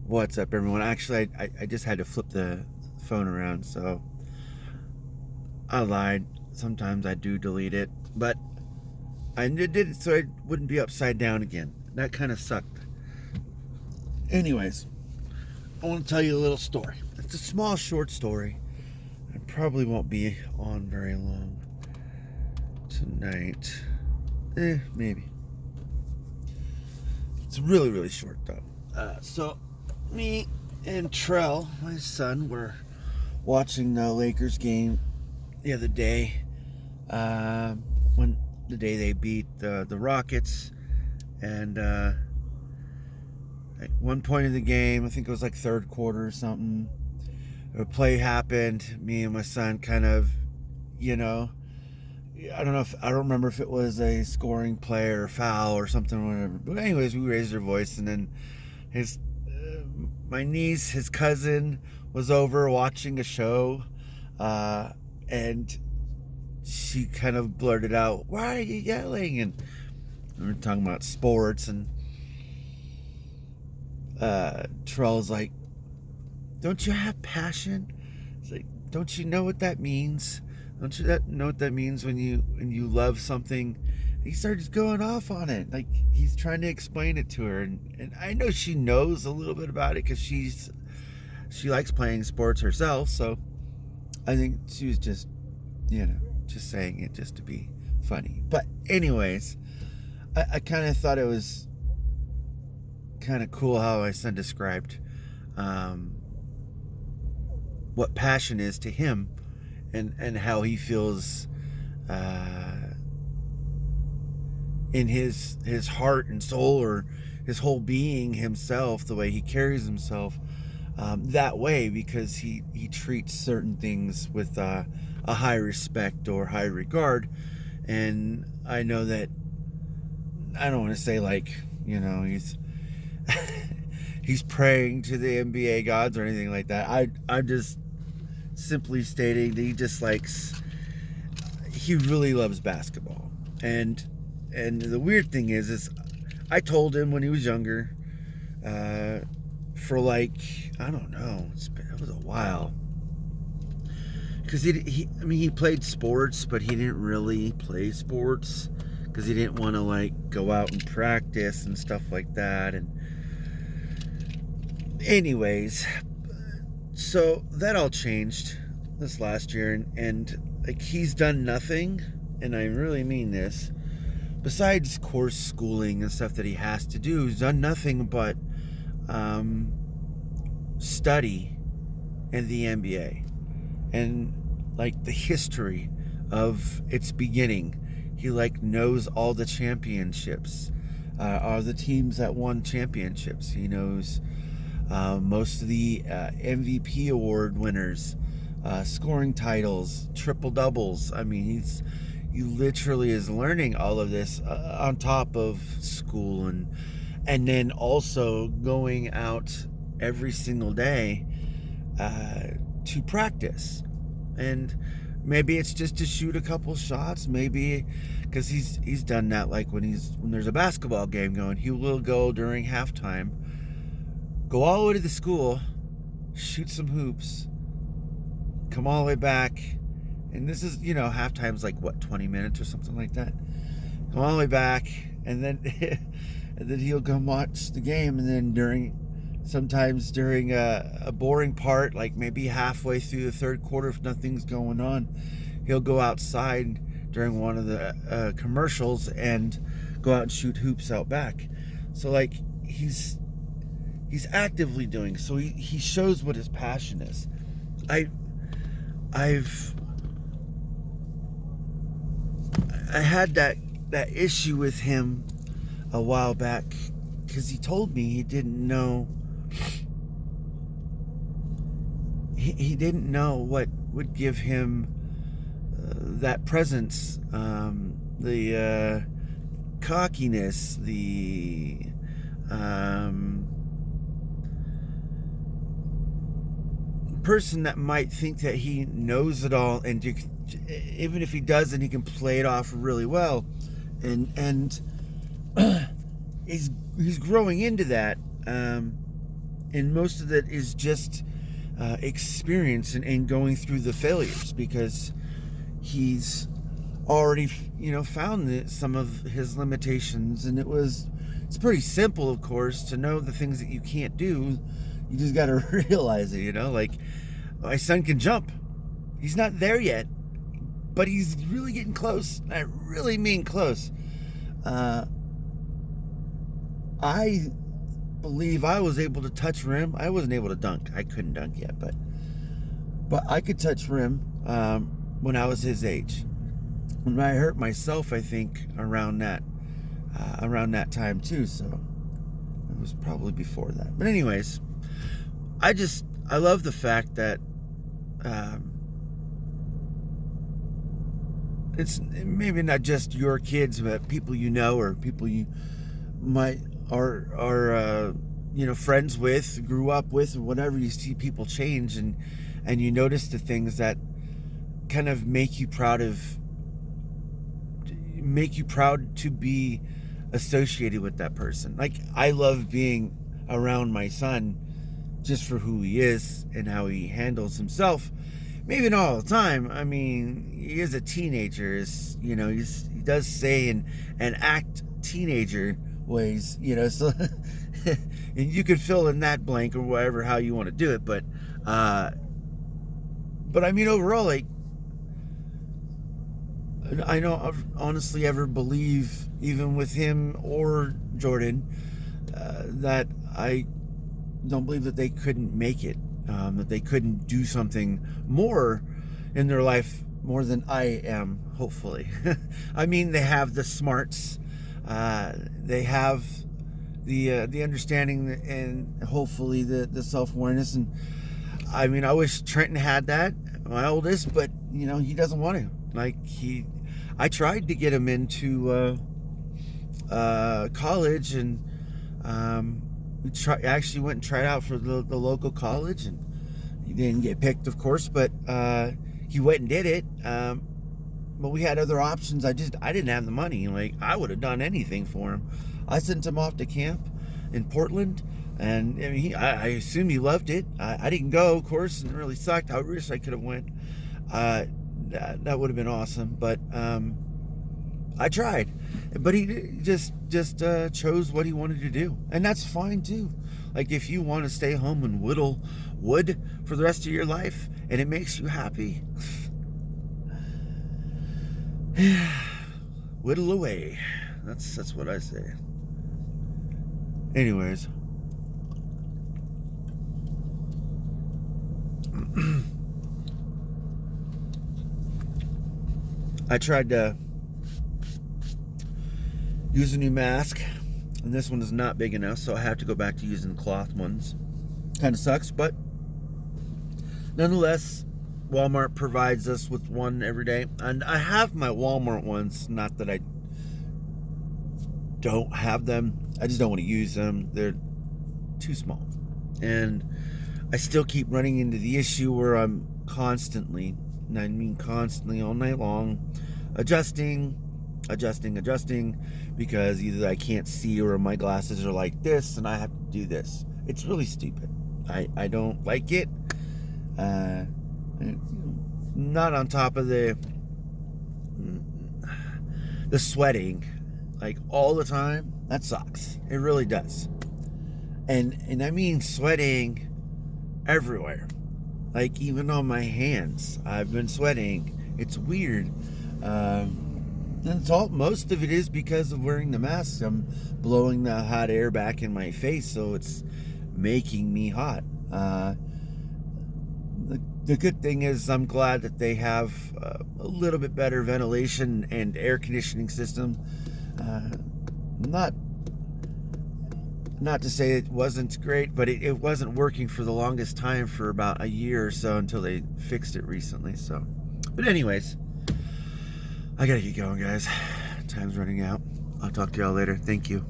What's up, everyone? Actually, I just had to flip the phone around, so I lied. Sometimes I do delete it, but I did it so it wouldn't be upside down again. That kind of sucked. Anyways, I want to tell you a little story. It's a small, short story. I probably won't be on very long tonight. Maybe. It's really, really short, though. So, me and Trell, my son, were watching the Lakers game the other day. When the day they beat the Rockets, and at one point in the game, I think it was like third quarter or something, a play happened. Me and my son kind of, I don't remember if it was a scoring play or a foul or something or whatever. But anyways, we raised our voice, and then my niece, his cousin, was over watching a show, and she kind of blurted out, "Why are you yelling?" And we were talking about sports, and Terrell's like, "Don't you have passion?" It's like, "Don't you know what that means? Don't you know what that means when you love something?" He started going off on it, like he's trying to explain it to her, and I know she knows a little bit about it because she likes playing sports herself. So I think she was just saying it just to be funny. But anyways, I kind of thought it was kind of cool how my son described what passion is to him, and how he feels in his heart and soul, or his whole being, himself, the way he carries himself that way, because he treats certain things with a high respect or high regard. And I know that, I don't want to say like, he's praying to the NBA gods or anything like that. I'm just simply stating that he really loves basketball. And the weird thing is I told him when he was younger, for like, I don't know, it was a while, because he played sports, but he didn't really play sports because he didn't want to like go out and practice and stuff like that. And anyways, so that all changed this last year, and like, he's done nothing, and I really mean this, besides course schooling and stuff that he has to do. He's done nothing but study in the NBA, and like the history of its beginning. He like knows all the championships, all the teams that won championships. He knows most of the MVP award winners, scoring titles, triple doubles. I mean, he literally is learning all of this on top of school, and then also going out every single day to practice. And maybe it's just to shoot a couple shots, maybe because he's done that, like when there's a basketball game going, he will go during halftime, go all the way to the school, shoot some hoops, come all the way back. And this is, halftime's like, what, 20 minutes or something like that. Come all the way back, and then and then he'll come watch the game. And then sometimes during a boring part, like maybe halfway through the third quarter, if nothing's going on, he'll go outside during one of the commercials and go out and shoot hoops out back. So like, he's actively doing, so he shows what his passion is. I had that issue with him a while back, because he told me he didn't know what would give him that presence, the cockiness, the person that might think that he knows it all, and even if he doesn't, he can play it off really well, and he's growing into that, and most of it is just experience and going through the failures, because he's already found some of his limitations. And it's pretty simple, of course, to know the things that you can't do. You just got to realize it. Like, my son can jump. He's not there yet, but he's really getting close. I really mean close. I believe I was able to touch rim. I wasn't able to dunk. I couldn't dunk yet, but I could touch rim when I was his age. When I hurt myself, I think around that time too. So it was probably before that. But anyways, I love the fact that it's maybe not just your kids, but people or people you might are friends with, grew up with, or whatever. You see people change, and you notice the things that kind of make you proud to be associated with that person. Like, I love being around my son just for who he is and how he handles himself. Maybe not all the time. I mean, he is a teenager. He does say and act teenager ways, so and you could fill in that blank or whatever, how you want to do it. But I mean, overall, like, I don't honestly ever believe, even with him or Jordan, that I don't believe that they couldn't make it, that they couldn't do something more in their life, more than I am, hopefully. I mean, they have the smarts, they have the understanding, and hopefully the self-awareness. And I mean, I wish Trenton had that, my oldest, but he doesn't want to. Like, I tried to get him into college, and actually went and tried out for the local college, and he didn't get picked, of course, but he went and did it. But we had other options. I didn't have the money. Like, I would have done anything for him. I sent him off to camp in Portland, and I mean, I assume he loved it. I didn't go, of course, and it really sucked. I wish I could have went. That would have been awesome, but I tried. But he just chose what he wanted to do, and that's fine too. Like, if you want to stay home and whittle wood for the rest of your life, and it makes you happy, whittle away. That's what I say. Anyways, I tried to use a new mask, and this one is not big enough, so I have to go back to using cloth ones. Kind of sucks, but nonetheless, Walmart provides us with one every day, and I have my Walmart ones. Not that I don't have them, I just don't want to use them. They're too small, and I still keep running into the issue where I'm constantly, and I mean constantly, all night long, adjusting, because either I can't see, or my glasses are like this and I have to do this. It's really stupid. I don't like it. Not on top of the sweating, like, all the time. That sucks. It really does. And I mean sweating everywhere. Like, even on my hands, I've been sweating. It's weird. And most of it is because of wearing the mask. I'm blowing the hot air back in my face, so it's making me hot. The good thing is, I'm glad that they have a little bit better ventilation and air conditioning system. Not to say it wasn't great, but it wasn't working for the longest time, for about a year or so, until they fixed it recently. So, but anyways, I gotta get going, guys. Time's running out. I'll talk to y'all later. Thank you.